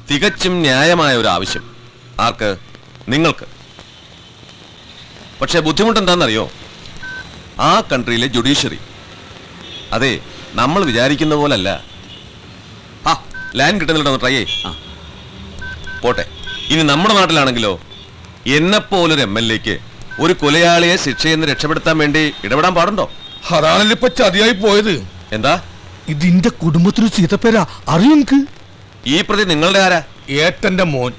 തികച്ചും ന്യായമായ ഒരു ആവശ്യം. ആർക്ക്? നിങ്ങൾക്ക്. പക്ഷെ ബുദ്ധിമുട്ട് എന്താണെന്നറിയോ? ആ കൺട്രിയിലെ ജുഡീഷ്യറി അതെ നമ്മൾ വിചാരിക്കുന്ന പോലല്ല. ആ ലാൻഡ് കിട്ടുന്നില്ലെന്ന് ട്രൈ ചെയ്യ്. പോട്ടെ. ഇനി നമ്മുടെ നാട്ടിലാണെങ്കിലോ എന്നെപ്പോലൊരു MLA-ക്ക് ഒരു കൊലയാളിയെ ശിക്ഷയിൽ നിന്ന് രക്ഷപ്പെടുത്താൻ വേണ്ടി ഇടപെടാൻ പാടുണ്ടോ? അതാണല്ലോ ഇപ്പൊ ചതിയായി പോയത്. എന്താ? ഇതിന്റെ കുടുംബത്തിനൊരു ചീത്തപ്പേരാ. അറിയോ നിനക്ക്? ഈ പ്രതി നിങ്ങളുടെ ആരാ? ഏട്ടന്റെ മോൻ.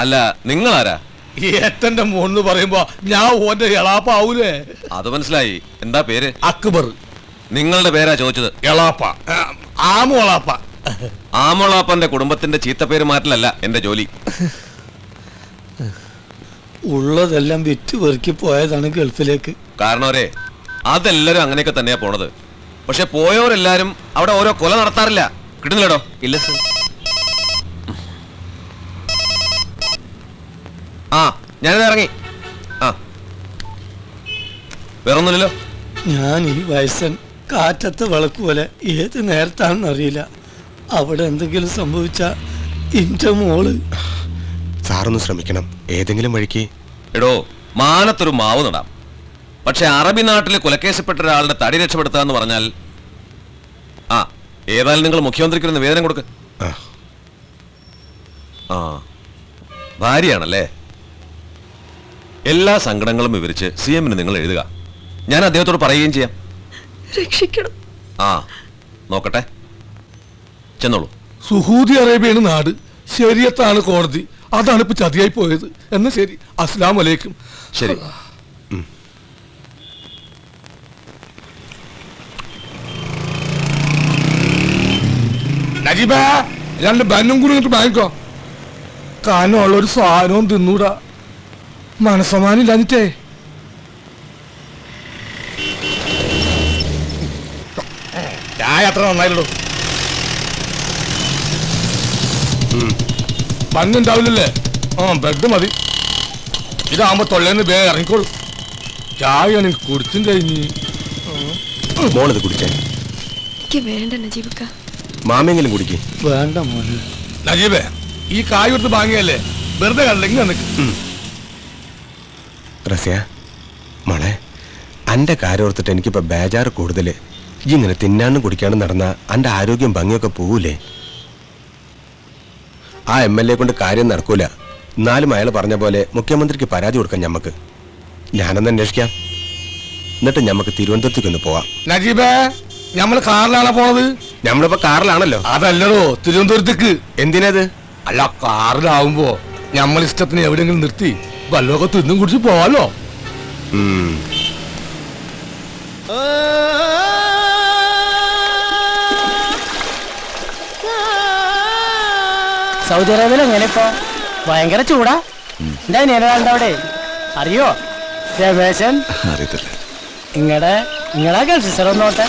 അല്ല, നിങ്ങളാരാ? ഏട്ടന്റെ മോൻ എന്ന് പറയുമ്പോ ഞാൻ ഓന്റെ എളാപ്പാവൂലേ? അത് മനസ്സിലായി. എന്താ പേര്? അക്ബർ. നിങ്ങളുടെ പേരാ ചോദിച്ചത്. എളാപ്പ. ആമോളാപ്പ. ആമോളാപ്പന്റെ കുടുംബത്തിന്റെ ചീത്തപ്പേര് മാറ്റലല്ല എന്റെ ജോലി. ഉള്ളതെല്ലാം വിറ്റ് പെറുക്കി പോയതാണ് ഗൾഫിലേക്ക്. കാരണവരെ അതെല്ലാരും അങ്ങനെയൊക്കെ തന്നെയാ പോണത്. പക്ഷെ പോയവരെല്ലാരും അവിടെ ഓരോ കൊല നടത്താറില്ല. കിട്ടുന്നില്ലടോ? ഇല്ല സർ. ആ ഞാനിത് ഇറങ്ങി. ആ വേറൊന്നുമില്ലല്ലോ. ഞാൻ ഈ വയസ്സൻ കാറ്റത്തെ വിളക്ക് പോലെ ഏത് നേരത്താണെന്ന് അറിയില്ല. അവിടെ എന്തെങ്കിലും സംഭവിച്ച ഇന്റെ മോള്. സാറൊന്ന് ശ്രമിക്കണം. ഏതെങ്കിലും വഴിക്ക്. എടോ, മാനത്തൊരു മാവ് നടാം. പക്ഷെ അറബി നാട്ടിൽ കൊലക്കേസപ്പെട്ട ഒരാളുടെ തടി രക്ഷപ്പെടുത്തുക എന്ന് പറഞ്ഞാൽ ആ ഏതായാലും നിങ്ങൾ മുഖ്യമന്ത്രിക്ക് ഒരു നിവേദനം കൊടുക്ക്. ആ ഭാര്യയാണല്ലേ? എല്ലാ സങ്കടങ്ങളും വിവരിച്ച് CM-ന് നിങ്ങൾ എഴുതുക. ഞാൻ അദ്ദേഹത്തോട് പറയുകയും ചെയ്യാം. രക്ഷിക്കണം. ആ നോക്കട്ടെ, ചെന്നോളൂ. സുഹൂദി അറേബ്യയാണ് നാട്, ശരിയത്താണ് കോടതി. അതാണ് ഇപ്പൊ ചതിയായി പോയത്. എന്നാ ശരി, അസ്സലാമു അലൈക്കും. ശരി. നജീബ, രണ്ട് ബന്നും കൂടി ഇങ്ങോട്ട് വാങ്ങിക്കോ. കാനുള്ള ഒരു സാധനവും തിന്നൂടാ. മനസ്സമാനം ഇല്ലാഞ്ഞിട്ടേ. ചായ അത്ര നന്നായില്ലടോ. ബന്നുണ്ടാവില്ലല്ലേ? ബ്രെഡ് മതി. ഇതാകുമ്പോ തൊള്ളേന്ന് വേഗം ഇറങ്ങിക്കോളൂ. ചായ എനിക്ക് കുടിച്ചും കഴിഞ്ഞ്. മോളിത് കുടിക്കാൻ. എനിക്ക് വേണ്ട നജീബക്ക. മാമെങ്കിലും കുടിക്കേ. വേണ്ട മോനെ. നജീബേ, ഈ കായ് കൊടുത്ത് വാങ്ങിയല്ലേ, വെറുതെ കണ്ടെങ്കിൽ നിനക്ക്. റസിയ മോളെ, അന്റെ കാരോർത്തിട്ട് എനിക്കിപ്പോ ബേജാറ് കൂടുതല്. ഈ ഇങ്ങനെ തിന്നാനും കുടിക്കാനും നടന്ന അന്റെ ആരോഗ്യം ഭംഗിയൊക്കെ പോവൂലേ? ആ MLA കൊണ്ട് കാര്യം നടക്കൂല. എന്നാലും അയാൾ പറഞ്ഞ പോലെ മുഖ്യമന്ത്രിക്ക് പരാതി കൊടുക്കാം. ഞമ്മക്ക് ഞാനൊന്ന് അന്വേഷിക്കാം. എന്നിട്ട് ഞമ്മക്ക് തിരുവനന്തപുരത്തേക്കൊന്ന് പോവാം. നജീബേ, ഞമ്മള് കാറിലാണോ പോണത്? നമ്മളിപ്പോ കാറിലാണല്ലോ. അതല്ലടോ, തിരുവനന്തപുരത്തേക്ക്. എന്തിനത്? അല്ല, കാറിലാവുമ്പോ ഞമ്മൾ ഇഷ്ടത്തിന് എവിടെയെങ്കിലും നിർത്തി വല്ലതൊക്കെ തിന്നും കുടിച്ച് പോവാലോ. സൗദി അറേബ്യയിൽ എങ്ങനെ ഇപ്പൊ ഭയങ്കര ചൂടാ? എന്റെ അനിയനാളുടെ അവിടെ അറിയോ രമേശൻ? അറിയത്തില്ല. നിങ്ങളാ ഗൾഫ് സിസ്റ്റർ ഒന്നോട്ടെ.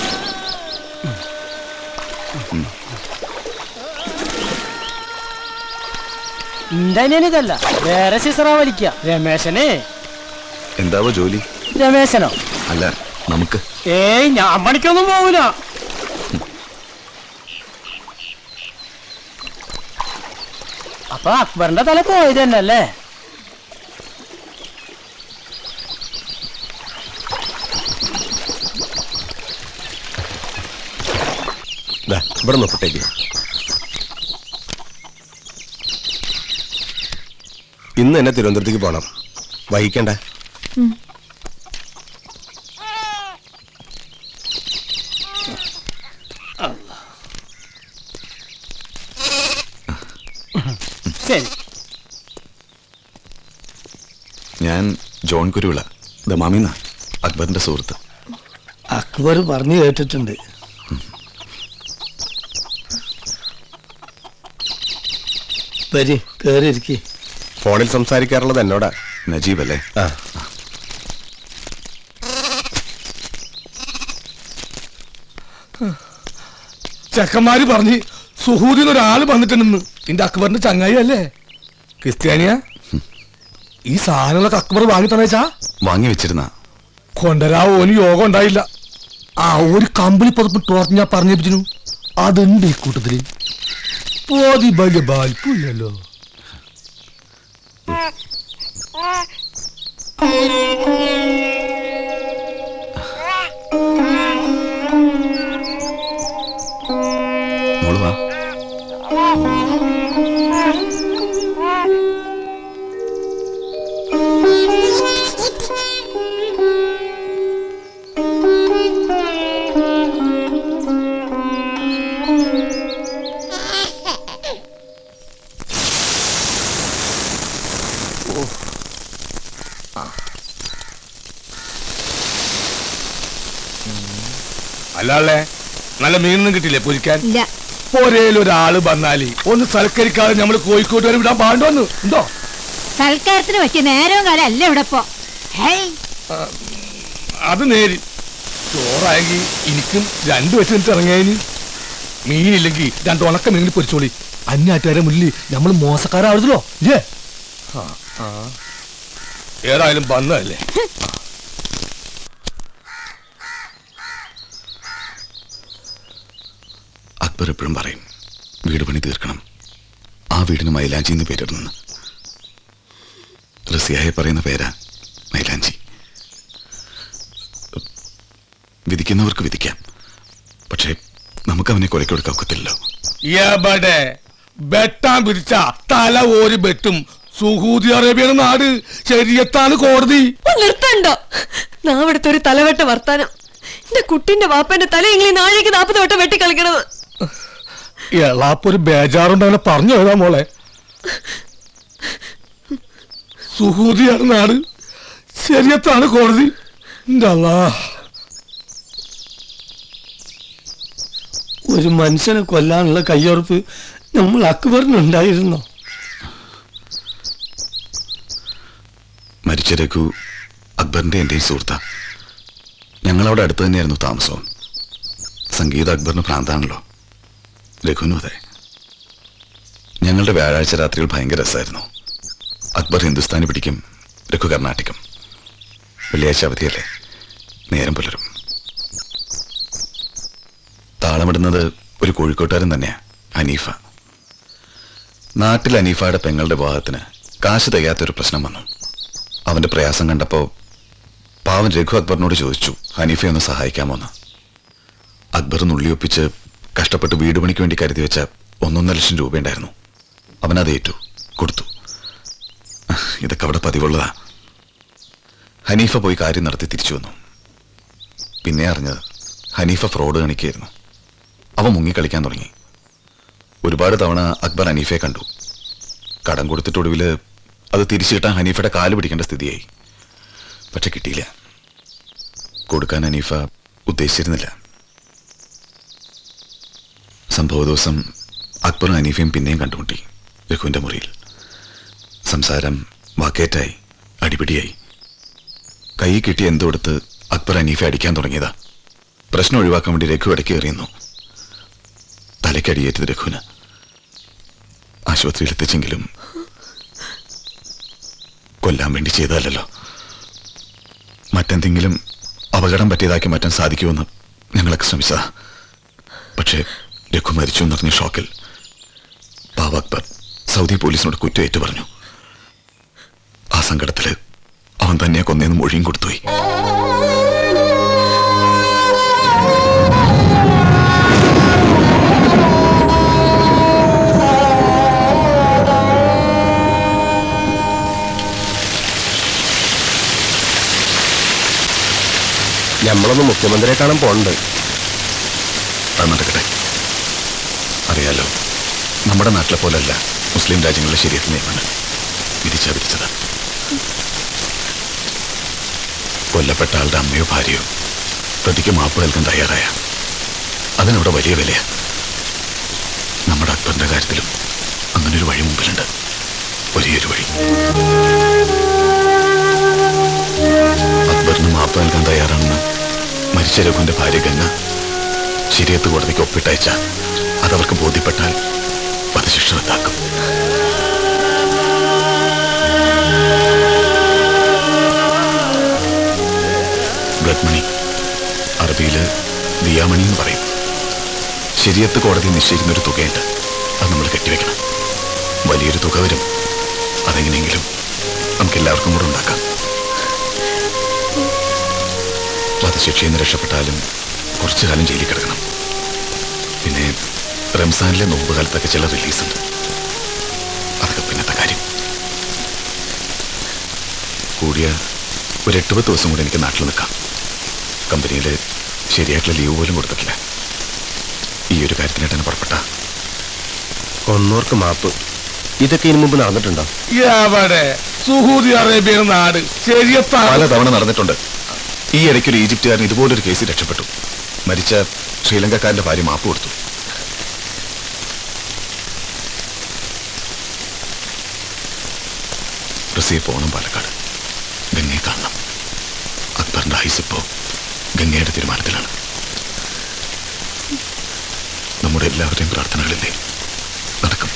എന്റെ അനിയനിതല്ല, വേറെ സിസ്റ്ററാ വലിക്ക. രമേശനെ. എന്താവോ ജോലി? രമേശനോ? അല്ല, നമുക്ക്. ഏയ്, ഞാൻ പണിക്കൊന്നും പോകൂല. അപ്പൊ അക്ബറിന്റെ തല പോയത് തന്നെ അല്ലേ? ഇവിടെ നോക്കട്ടേക്ക്. ഇന്ന് തന്നെ തിരുവനന്തപുരത്തേക്ക് പോണം. വൈകിക്കണ്ട. ശരി. ഞാൻ ജോൺ കുരുവിള, ദമാമിന്ന, അക്ബറിന്റെ സുഹൃത്ത്. അക്ബർ പറഞ്ഞു കേട്ടിട്ടുണ്ട്. വരി, കേറിയിരിക്കേ. ഫോണിൽ സംസാരിക്കാറുള്ളത് എന്നോടാ. നജീബ് അല്ലേ? ആ. ചെക്കന്മാര് പറഞ്ഞ് സുഹൂദിന്ന് ഒരാള് വന്നിട്ടുണ്ടെന്ന്. നിന്റെ അക്ബറിന്റെ ചങ്ങായി അല്ലേ? ക്രിസ്ത്യാനിയാ? ഈ സാധനങ്ങളൊക്കെ അക്ബർ വാങ്ങി തന്നേച്ചാ? വാങ്ങി വെച്ചിരുന്ന. കൊണ്ടരാ ഓന് യോഗം ഉണ്ടായില്ല. ആ ഒരു കമ്പനി പുറത്ത് ടോർച്ച് ഞാൻ പറഞ്ഞേപ്പിച്ചു. അതുണ്ട് ഈ കൂട്ടത്തില്. പോതി വലിയ ബാൽപ്പില്ലല്ലോ. മോള് വാ. അല്ലാളെ നല്ല മീനൊന്നും കിട്ടില്ലേ പൊരിക്കാൻ? ഇല്ല. ഒരേലൊരാള് വന്നാല് ഒന്ന് സൽക്കരിക്കാതെ നമ്മള് കോഴിക്കോട്ട് വരെ വിടാൻ പാണ്ടോന്ന് ഉണ്ടോ? സൽക്കാരത്തിന് പറ്റിയ നേരവും കാലം അല്ല ഇവിടെ ഇപ്പോ. അത് നേര്. ചോറായെങ്കിൽ എനിക്കും 2 വെച്ചിട്ട് ഇറങ്ങിയതിന്. മീനില്ലെങ്കിൽ 2 ഉണക്ക മീനിൽ പൊരിച്ചോളി. അന്യാറ്റുകാരെ മുന്നിൽ നമ്മൾ മോശക്കാരാവുന്നല്ലോ. ഏ ഏതായാലും വന്നതല്ലേ. അക്ബർ എപ്പോഴും പറയും വീട് പണി തീർക്കണം, ആ വീടിന് മൈലാഞ്ചി എന്ന് പേരിടുന്നു. റസിയായി പറയുന്ന പേരാ മൈലാഞ്ചി. വിധിക്കുന്നവർക്ക് വിധിക്കാം, പക്ഷേ നമുക്ക് അവനെ കൊലയ്ക്ക് കൊടുക്കാൻ ഒക്കത്തില്ലല്ലോ. എവിടെ വെട്ടാൻ പിരിച്ച തല ഓരി വെട്ടും. സുഹൂദി അറേബ്യയാണ് നാട്, ശരീരത്താണ് കോടതി. നിർത്തണ്ടോ നാവിടുത്തെ ഒരു തലവെട്ട വർത്താനം. എന്റെ കുട്ടിന്റെ വാപ്പന്റെ തല ഇങ്ങനെ 40 വട്ടം വെട്ടി കളിക്കണത്. എളാപ്പൊരു ബേജാറുണ്ട്, അവനെ പറഞ്ഞു എഴുതാ മോളെ. സുഹൂദിയാണ് നാട്, ശരീരത്താണ് കോടതി. ഒരു മനുഷ്യനെ കൊല്ലാനുള്ള കയ്യൊറപ്പ് നമ്മൾ അക്ബറിനുണ്ടായിരുന്നോ? മരിച്ച രഘു അക്ബറിന്റെ എന്റെയും സുഹൃത്താ. ഞങ്ങളവിടെ അടുത്ത് തന്നെയായിരുന്നു താമസവും. സംഗീത അക്ബറിന് ഭ്രാന്താണല്ലോ, രഘുവിനും അതെ. ഞങ്ങളുടെ വ്യാഴാഴ്ച രാത്രികൾ ഭയങ്കര രസമായിരുന്നു. അക്ബർ ഹിന്ദുസ്ഥാനി പിടിക്കും, രഘു കർണാട്ടിക്കും. വെള്ളിയാഴ്ച അവധിയല്ലേ, നേരം പുലരും. താളമിടുന്നത് ഒരു കോഴിക്കോട്ടുകാരൻ തന്നെയാ, ഹനീഫ. നാട്ടിൽ ഹനീഫയുടെ പെങ്ങളുടെ വിവാഹത്തിന് കാശ് തികയാത്തൊരു പ്രശ്നം വന്നു. അവന്റെ പ്രയാസം കണ്ടപ്പോൾ പാവൻ രഘു അക്ബറിനോട് ചോദിച്ചു ഹനീഫയെ ഒന്ന് സഹായിക്കാമോന്ന്. അക്ബർ നുള്ളിയൊപ്പിച്ച് കഷ്ടപ്പെട്ട് വീട് പണിക്ക് വേണ്ടി കരുതി വെച്ച 1.5 ലക്ഷം രൂപയുണ്ടായിരുന്നു. അവനത് ഏറ്റു കൊടുത്തു. ഇതൊക്കെ അവിടെ പതിവുള്ളതാ. ഹനീഫ പോയി കാര്യം നടത്തി തിരിച്ചു വന്നു. പിന്നെ അറിഞ്ഞത് ഹനീഫ ഫ്രോഡ് കാണിക്കായിരുന്നു. അവൻ മുങ്ങിക്കളിക്കാൻ തുടങ്ങി. ഒരുപാട് തവണ അക്ബർ ഹനീഫയെ കണ്ടു. കടം കൊടുത്തിട്ടൊടുവിൽ അത് തിരിച്ചു കിട്ടാൻ ഹനീഫയുടെ കാല് പിടിക്കേണ്ട സ്ഥിതിയായി. പക്ഷെ കിട്ടിയില്ല. കൊടുക്കാൻ ഹനീഫ ഉദ്ദേശിച്ചിരുന്നില്ല. സംഭവ ദിവസം അക്ബറും ഹനീഫയും പിന്നെയും കണ്ടുമുട്ടി രഘുവിൻ്റെ മുറിയിൽ. സംസാരം വാക്കേറ്റായി, അടിപിടിയായി. കൈ കിട്ടി എന്തുകൊടുത്ത് അക്ബർ ഹനീഫെ അടിക്കാൻ തുടങ്ങിയതാ. പ്രശ്നം ഒഴിവാക്കാൻ വേണ്ടി രഘു ഇടയ്ക്ക് എറിയുന്നു. തലയ്ക്കടിയേറ്റത് രഘുവിന്. ആശുപത്രിയിൽ എത്തിച്ചെങ്കിലും കൊല്ലാൻ വേണ്ടി ചെയ്തതല്ലോ. മറ്റെന്തെങ്കിലും അപകടം പറ്റിയതാക്കി മാറ്റാൻ സാധിക്കുമെന്ന് ഞങ്ങളൊക്കെ ശ്രമിച്ചതാ. പക്ഷേ രഘു മരിച്ചു എന്നറിഞ്ഞ ഷോക്കിൽ പാവ അക്ബർ സൗദി പോലീസിനോട് കുറ്റം ഏറ്റു പറഞ്ഞു. ആ സങ്കടത്തില് അവൻ തന്നെ കൊന്നേന്ന് മൊഴിയും കൊടുത്തുപോയി. നമ്മളൊന്ന് മുഖ്യമന്ത്രിയെ കാണാൻ പോണ്ട്. അത് നടക്കട്ടെ. അറിയാലോ, നമ്മുടെ നാട്ടിലെ പോലല്ല മുസ്ലിം രാജ്യങ്ങളിലെ ശരീരത്തിൽ നിയമങ്ങൾ. വിധിച്ചത് കൊല്ലപ്പെട്ട ആളുടെ അമ്മയോ ഭാര്യയോ പ്രതിക്ക് മാപ്പ് നൽകാൻ തയ്യാറായ അതിനവിടെ വലിയ വിലയാ. നമ്മുടെ അക്ബറിന്റെ കാര്യത്തിലും അങ്ങനൊരു വഴി മുമ്പിലുണ്ട്. വലിയൊരു വഴി. അക്ബറിന് മാപ്പ് നൽകാൻ തയ്യാറാണെന്ന് മരിച്ച രഘുവിന്റെ ഭാര്യ ഗംഗ ശരിയത്ത് കോടതിക്ക് ഒപ്പിട്ടയച്ച അതവർക്ക് ബോധ്യപ്പെട്ടാൽ വധശിക്ഷ റദ്ദാക്കും. ബ്ലഡ് മണി, അറബിയില് ദിയാമണി എന്ന് പറയും. ശരിയത്ത് കോടതി നിശ്ചയിക്കുന്നൊരു തുകയുണ്ട്. അത് നമ്മൾ കെട്ടിവെക്കണം. വലിയൊരു തുക വരും. അതെങ്ങനെയെങ്കിലും നമുക്ക് എല്ലാവർക്കും കൂടെ ഉണ്ടാക്കാം. വധശിക്ഷയിൽ നിന്ന് രക്ഷപ്പെട്ടാലും കുറച്ചു കാലം ജയിലിൽ കിടക്കണം. പിന്നെ റംസാനിലെ നോമ്പ് കാലത്തൊക്കെ ചില റിലീസുണ്ട്. അതൊക്കെ പിന്നത്തെ കാര്യം. കൂടിയ ഒരു 8-10 ദിവസം കൂടെ എനിക്ക് നാട്ടിൽ നിൽക്കാം. കമ്പനിയിൽ ശരിയായിട്ടുള്ള ലീവ് പോലും കൊടുത്തിട്ടില്ല. ഈ ഒരു കാര്യത്തിനായിട്ട് തന്നെ പുറപ്പെട്ട ഒന്നോർക്ക് മാപ്പ്. ഇതൊക്കെ ഇനി മുമ്പ് നടന്നിട്ടുണ്ടോ? എവിടെ സുഹൂദി അറേബ്യ നാട് ശരിയത്താ പല തവണ നടന്നിട്ടുണ്ട്. ഈ ഇടയ്ക്കൊരു ഈജിപ്തുകാരൻ ഇതുപോലൊരു കേസിൽ രക്ഷപ്പെട്ടു. മരിച്ച ശ്രീലങ്കക്കാരന്റെ ഭാര്യ മാപ്പ് കൊടുത്തു. റസിയെ പോകണം പാലക്കാട്. ഗംഗയെ കാണണം. അക്ബറിന്റെ ഹൈസിപ്പോ ഗംഗയുടെ തീരുമാനത്തിലാണ്. നമ്മുടെ എല്ലാവരുടെയും പ്രാർത്ഥനകളില്ലേ നടക്കും.